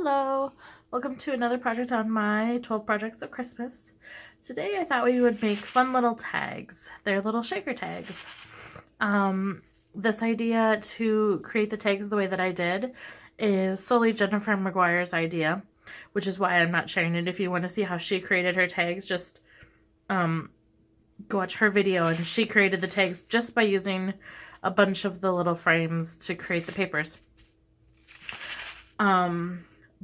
Hello! Welcome to another project on my 12 Projects of Christmas. Today I thought we would make fun little tags. They're little shaker tags. This idea to create the tags the way that I did is solely Jennifer McGuire's idea, which is why I'm not sharing it. If you want to see how she created her tags, just go watch her video, and she created the tags just by using a bunch of the little frames to create the papers.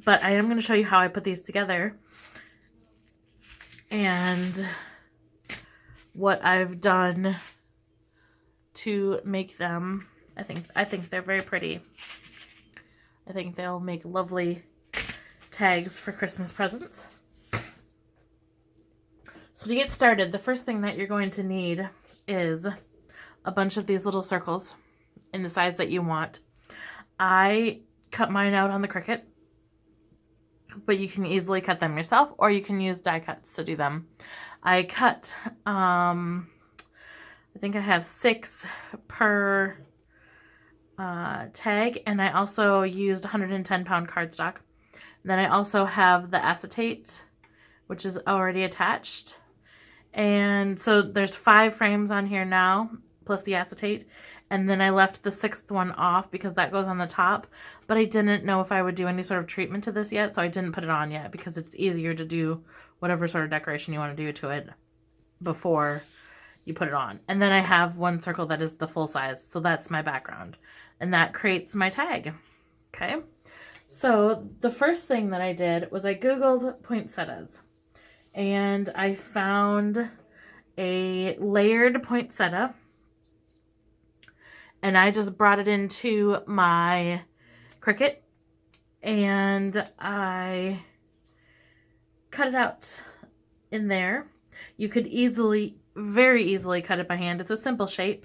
But I am going to show you how I put these together and what I've done to make them. I think they're very pretty. I think they'll make lovely tags for Christmas presents. So to get started, the first thing that you're going to need is a bunch of these little circles in the size that you want. I cut mine out on the Cricut, but you can easily cut them yourself, or you can use die cuts to do them. I cut, I think I have 6 per tag, and I also used 110-pound cardstock. And then I also have the acetate, which is already attached. And so there's 5 frames on here now, plus the acetate. And then I left the 6th one off because that goes on the top. But I didn't know if I would do any sort of treatment to this yet, so I didn't put it on yet because it's easier to do whatever sort of decoration you want to do to it before you put it on. And then I have one circle that is the full size, so that's my background. And that creates my tag. Okay? So the first thing that I did was I Googled poinsettias. And I found a layered poinsettia. And I just brought it into my Cricut and I cut it out in there. You could very easily cut it by hand. It's a simple shape.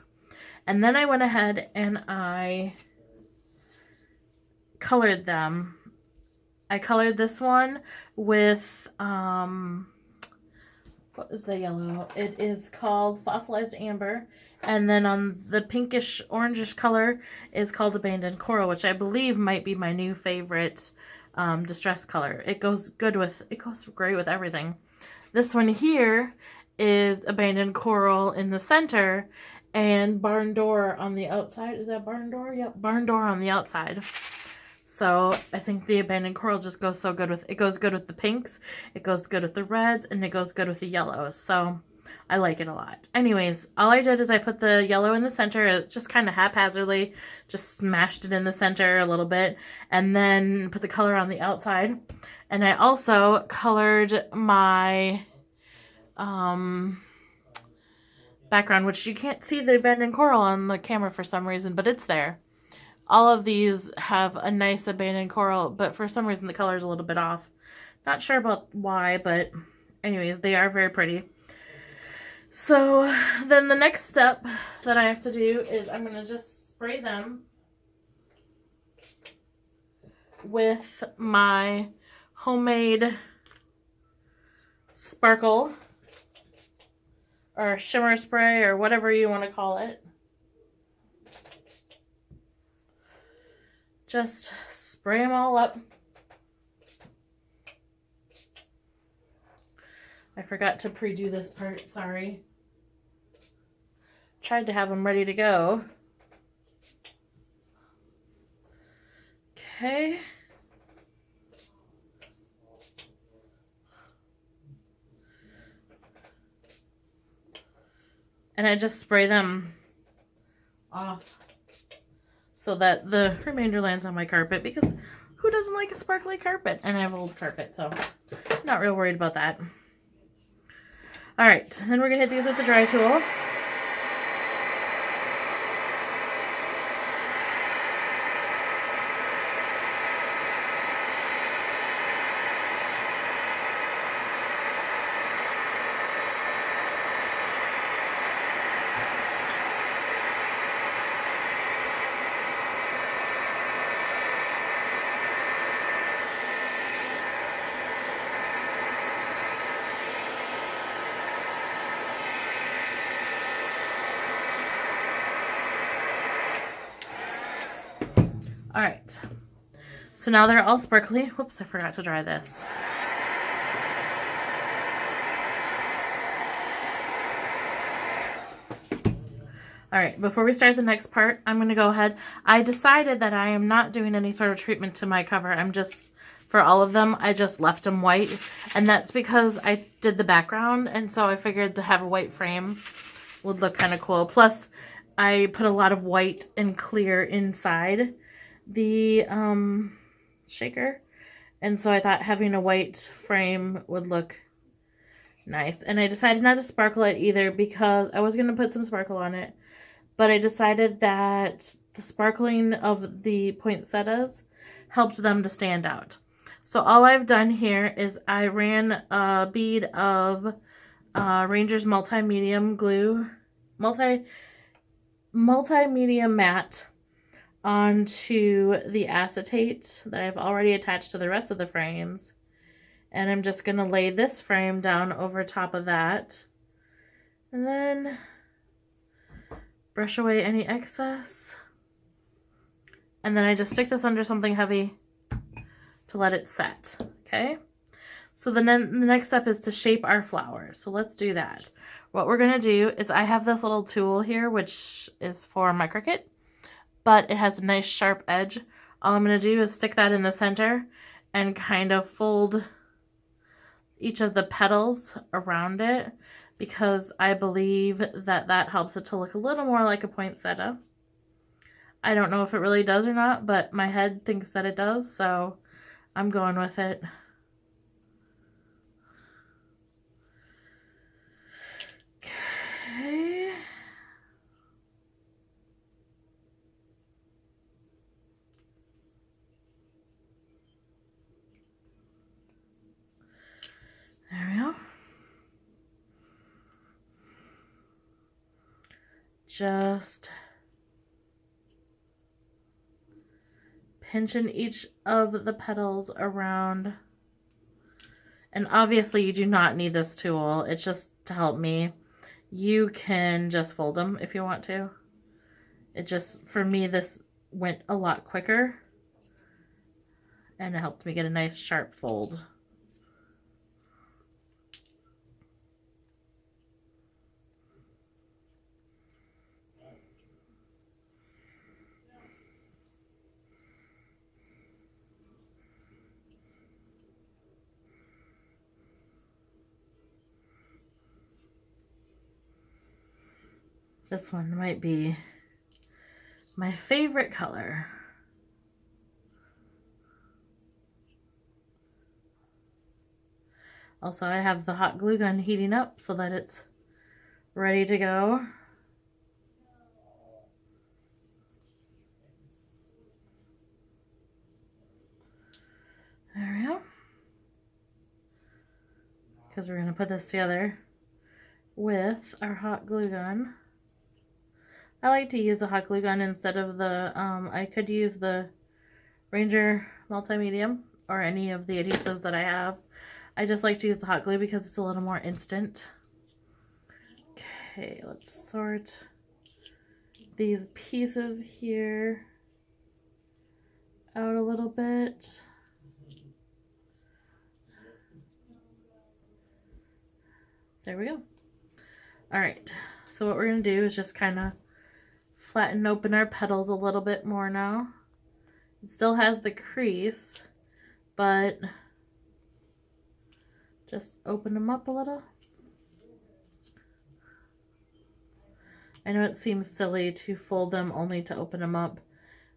And then I went ahead and I colored them. I colored this one with, what is the yellow? It is called Fossilized Amber. And then on the pinkish orangish color is called Abandoned Coral, which I believe might be my new favorite distress color. It goes great with everything. This one here is Abandoned Coral in the center and Barn Door on the outside. Is that Barn Door? Yep, Barn Door on the outside. So I think the Abandoned Coral just goes so good with, it goes good with the pinks, it goes good with the reds, and it goes good with the yellows. So I like it a lot. Anyways, all I did is I put the yellow in the center, just kind of haphazardly, just smashed it in the center a little bit, and then put the color on the outside. And I also colored my background, which you can't see the Abandoned Coral on the camera for some reason, but it's there. All of these have a nice Abandoned Coral, but for some reason the color is a little bit off. Not sure about why, but anyways, they are very pretty. So then the next step that I have to do is I'm going to just spray them with my homemade sparkle or shimmer spray or whatever you want to call it. Just spray them all up. I forgot to pre-do this part, sorry. Tried to have them ready to go. Okay. And I just spray them off so that the remainder lands on my carpet, because who doesn't like a sparkly carpet? And I have old carpet, so I'm not real worried about that. Alright, then we're going to hit these with the dry tool. So now they're all sparkly. Whoops, I forgot to dry this. All right, before we start the next part, I'm going to go ahead. I decided that I am not doing any sort of treatment to my cover. I'm just, for all of them, I just left them white. And that's because I did the background, and so I figured to have a white frame would look kind of cool. Plus, I put a lot of white and clear inside the shaker. And so I thought having a white frame would look nice. And I decided not to sparkle it either because I was going to put some sparkle on it. But I decided that the sparkling of the poinsettias helped them to stand out. So all I've done here is I ran a bead of Ranger's Multi-Medium glue, multi-medium matte onto the acetate that I've already attached to the rest of the frames. And I'm just going to lay this frame down over top of that. And then brush away any excess. And then I just stick this under something heavy to let it set. Okay? So then the next step is to shape our flowers. So let's do that. What we're going to do is I have this little tool here, which is for my Cricut, but it has a nice sharp edge. All I'm going to do is stick that in the center and kind of fold each of the petals around it, because I believe that that helps it to look a little more like a poinsettia. I don't know if it really does or not, but my head thinks that it does, so I'm going with it. Okay. There we go. Just pinching each of the petals around. And obviously you do not need this tool. It's just to help me. You can just fold them if you want to. It just, for me, this went a lot quicker. And it helped me get a nice sharp fold. This one might be my favorite color. Also, I have the hot glue gun heating up so that it's ready to go. There we go. Because we're going to put this together with our hot glue gun. I like to use a hot glue gun instead of the, I could use the Ranger Multi-Medium or any of the adhesives that I have. I just like to use the hot glue because it's a little more instant. Okay, let's sort these pieces here out a little bit. There we go. All right, so what we're going to do is just kind of flatten open our petals a little bit more now. It still has the crease, but just open them up a little. I know it seems silly to fold them only to open them up.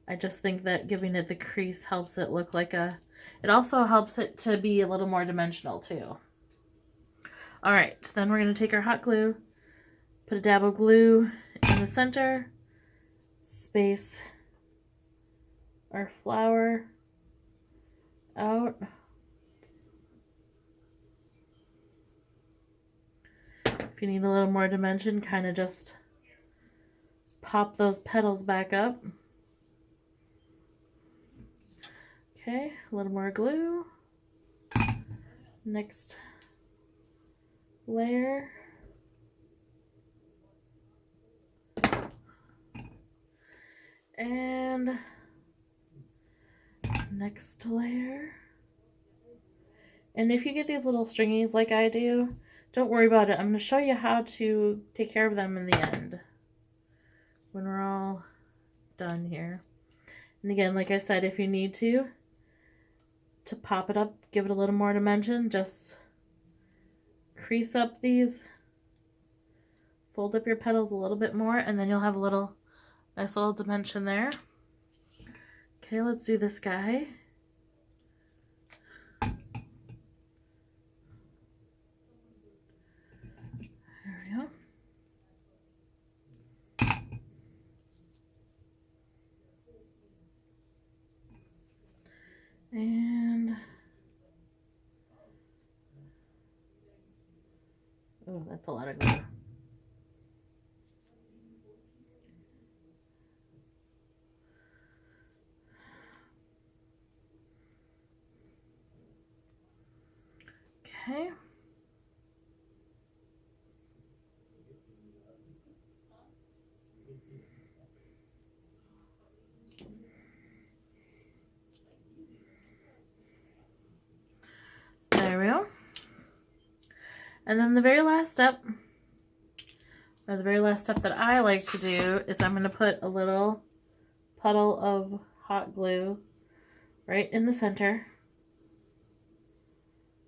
I just think that giving it the crease helps it look like a... It also helps it to be a little more dimensional too. All right, then we're going to take our hot glue, put a dab of glue in the center, space our flower out. If you need a little more dimension, kind of just pop those petals back up. Okay, a little more glue. Next layer. And next layer. And if you get these little stringies like I do, don't worry about it. I'm going to show you how to take care of them in the end when we're all done here. And again, like I said, if you need to pop it up, give it a little more dimension, just crease up these, fold up your petals a little bit more, and then you'll have a little nice little dimension there. Okay, let's do this guy. There we go. And oh, that's a lot of glue. Okay. There we go. And then the very last step, or the very last step that I like to do, is I'm going to put a little puddle of hot glue right in the center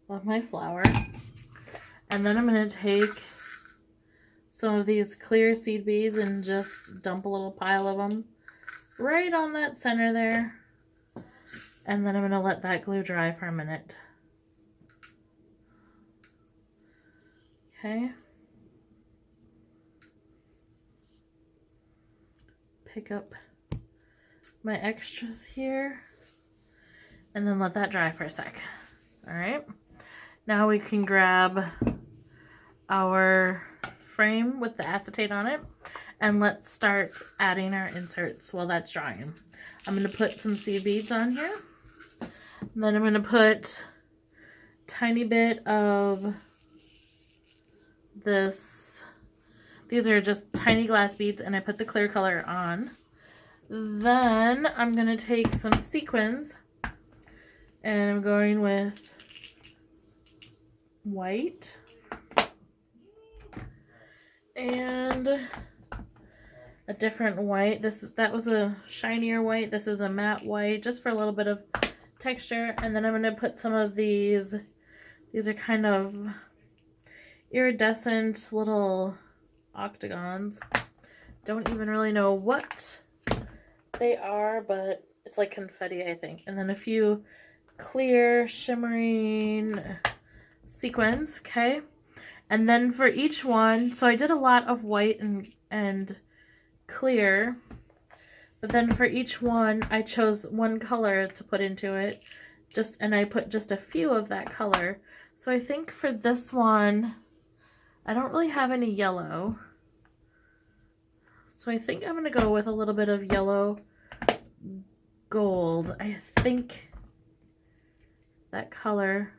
of my flower. And then I'm going to take some of these clear seed beads and just dump a little pile of them right on that center there. And then I'm going to let that glue dry for a minute. Okay. Pick up my extras here and then let that dry for a sec. All right. Now we can grab our frame with the acetate on it and let's start adding our inserts while that's drying. I'm going to put some seed beads on here. And then I'm going to put a tiny bit of this. These are just tiny glass beads and I put the clear color on. Then I'm going to take some sequins and I'm going with white and a different white. That was a shinier white. This is a matte white, just for a little bit of texture. And then I'm going to put some of these. These are kind of iridescent little octagons. Don't even really know what they are, but it's like confetti, I think. And then a few clear shimmering sequins. Okay. And then for each one, so I did a lot of white and clear, but then for each one I chose one color to put into it, and I put just a few of that color. So I think for this one I don't really have any yellow, so I think I'm gonna go with a little bit of yellow gold. I think that color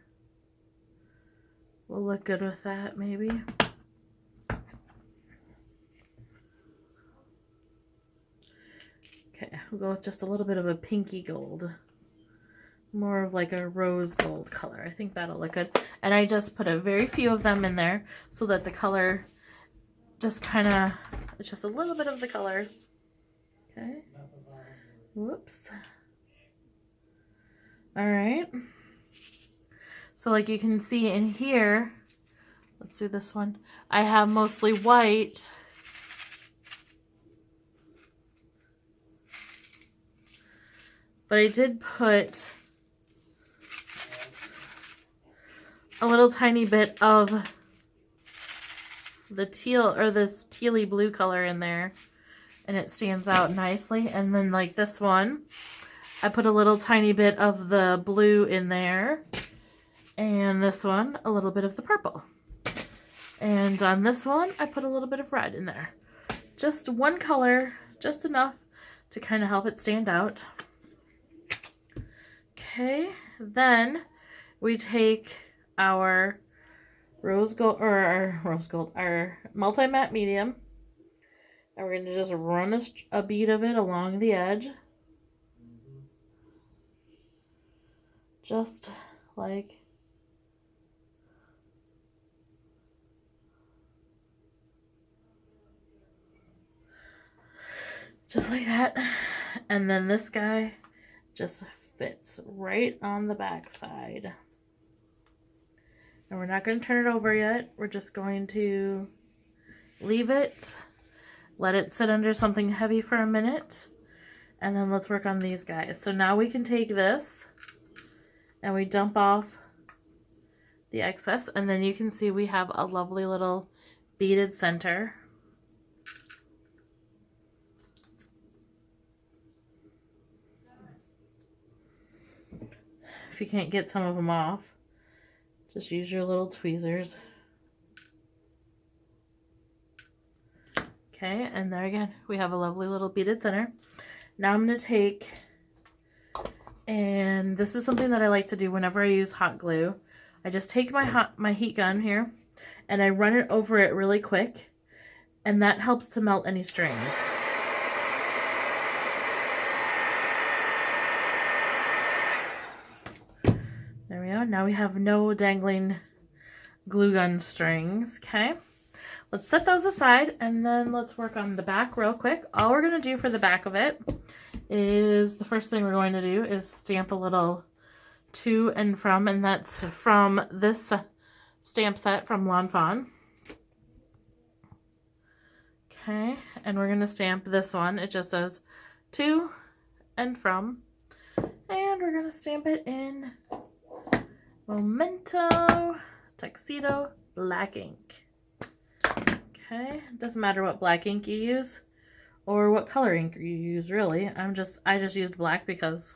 will look good with that, maybe. Okay, we'll go with just a little bit of a pinky gold. More of like a rose gold color. I think that'll look good. And I just put a very few of them in there so that the color just kind of, it's just a little bit of the color. Okay. Whoops. All right. So like you can see in here, let's do this one. I have mostly white. But I did put a little tiny bit of the teal, or this tealy blue color in there, and it stands out nicely. And then like this one, I put a little tiny bit of the blue in there. And this one, a little bit of the purple. And on this one, I put a little bit of red in there. Just one color, just enough to kind of help it stand out. Okay, then we take our our multi-matte medium, and we're going to just run a bead of it along the edge. Just like that. And then this guy just fits right on the back side. And we're not going to turn it over yet. We're just going to leave it, let it sit under something heavy for a minute, and then let's work on these guys. So now we can take this and we dump off the excess, and then you can see we have a lovely little beaded center. If you can't get some of them off, just use your little tweezers. Okay, and there again, we have a lovely little beaded center. Now I'm going to take, and this is something that I like to do whenever I use hot glue. I just take my heat gun here, and I run it over it really quick, and that helps to melt any strings. There we go. Now we have no dangling glue gun strings. Okay. Let's set those aside, and then let's work on the back real quick. All we're going to do for the back of it is, the first thing we're going to do is stamp a little to and from, and that's from this stamp set from Lawn Fawn. Okay, and we're going to stamp this one. It just says to and from, and we're going to stamp it in Memento Tuxedo black ink. Okay, it doesn't matter what black ink you use or what color ink you use, really. I just used black because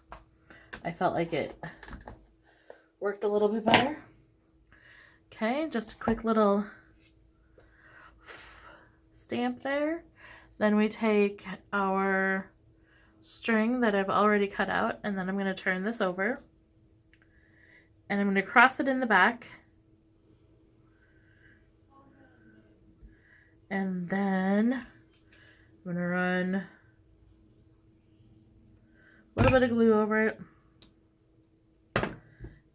I felt like it worked a little bit better. Okay, just a quick little stamp there. Then we take our string that I've already cut out, and then I'm going to turn this over, and I'm going to cross it in the back. And then I'm going to run a little bit of glue over it.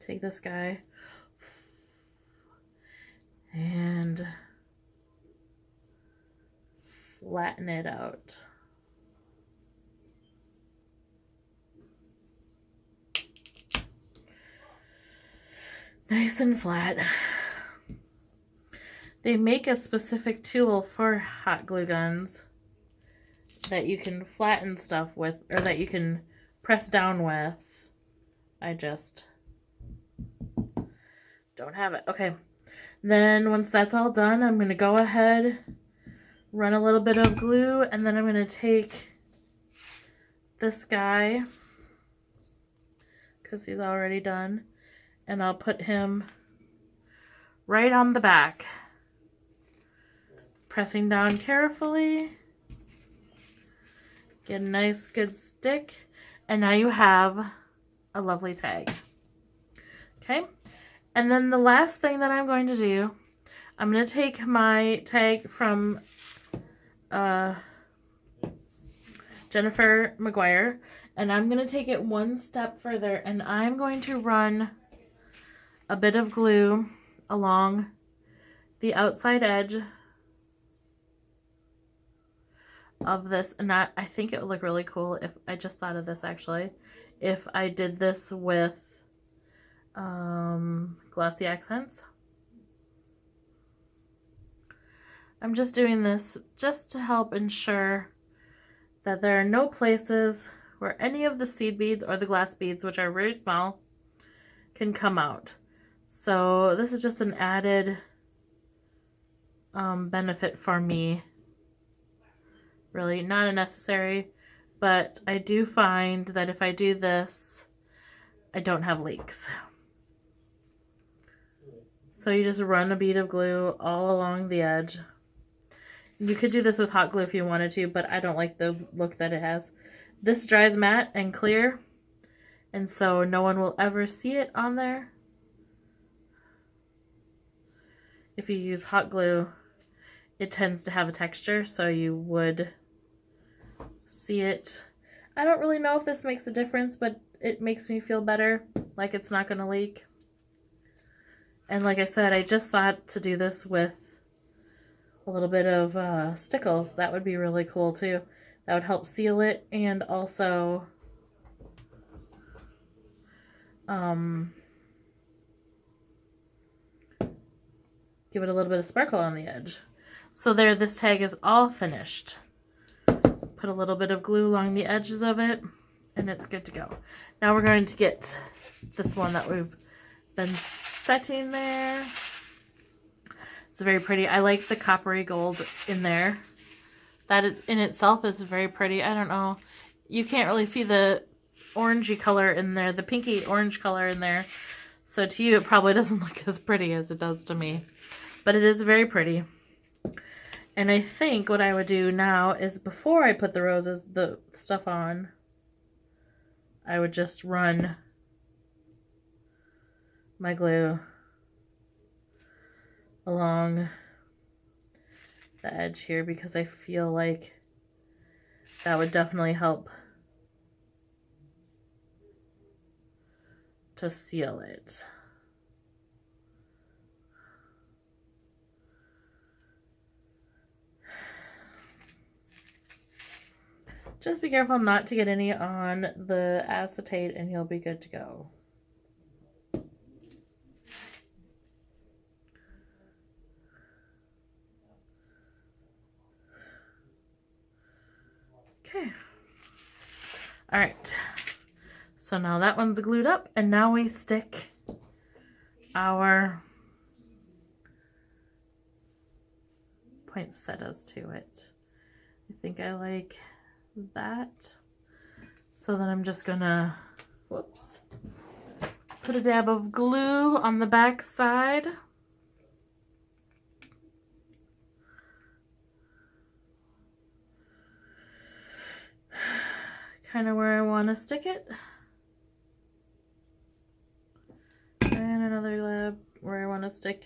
Take this guy and flatten it out. Nice and flat. They make a specific tool for hot glue guns that you can flatten stuff with, or that you can press down with. I just don't have it. Okay. Then once that's all done, I'm going to go ahead, run a little bit of glue, and then I'm going to take this guy, because he's already done, and I'll put him right on the back. Pressing down carefully. Get a nice good stick. And now you have a lovely tag. Okay. And then the last thing that I'm going to do, I'm going to take my tag from Jennifer McGuire, and I'm going to take it one step further, and I'm going to run a bit of glue along the outside edge of this, and I think it would look really cool if, I just thought of this actually, if I did this with glossy accents. I'm just doing this just to help ensure that there are no places where any of the seed beads or the glass beads, which are very small, can come out. So this is just an added benefit for me. Really not a necessary, but I do find that if I do this, I don't have leaks. So you just run a bead of glue all along the edge. You could do this with hot glue if you wanted to, but I don't like the look that it has. This dries matte and clear, and so no one will ever see it on there. If you use hot glue, it tends to have a texture, so you would see it. I don't really know if this makes a difference, but it makes me feel better, like it's not going to leak. And like I said, I just thought to do this with a little bit of stickles. That would be really cool too. That would help seal it and also give it a little bit of sparkle on the edge. So there, this tag is all finished. Put a little bit of glue along the edges of it and it's good to go. Now we're going to get this one that we've been setting there. It's very pretty. I like the coppery gold in there. That in itself is very pretty. I don't know. You can't really see the orangey color in there, the pinky orange color in there. So to you, it probably doesn't look as pretty as it does to me. But it is very pretty. And I think what I would do now is before I put the roses, the stuff on, I would just run my glue along the edge here because I feel like that would definitely help to seal it. Just be careful not to get any on the acetate and you'll be good to go. Okay. All right. So now that one's glued up and now we stick our poinsettias to it. I think I like that. So then I'm just gonna, whoops, put a dab of glue on the back side. Kind of where I want to stick it. And another dab where I want to stick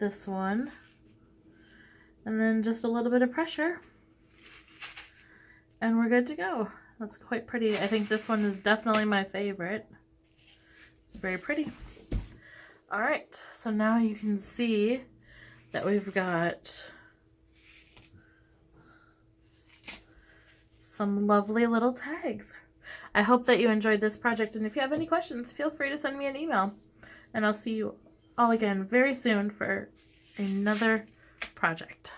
this one. And then just a little bit of pressure. And we're good to go. That's quite pretty. I think this one is definitely my favorite. It's very pretty. All right, so now you can see that we've got some lovely little tags. I hope that you enjoyed this project, and if you have any questions, feel free to send me an email. And I'll see you all again very soon for another project.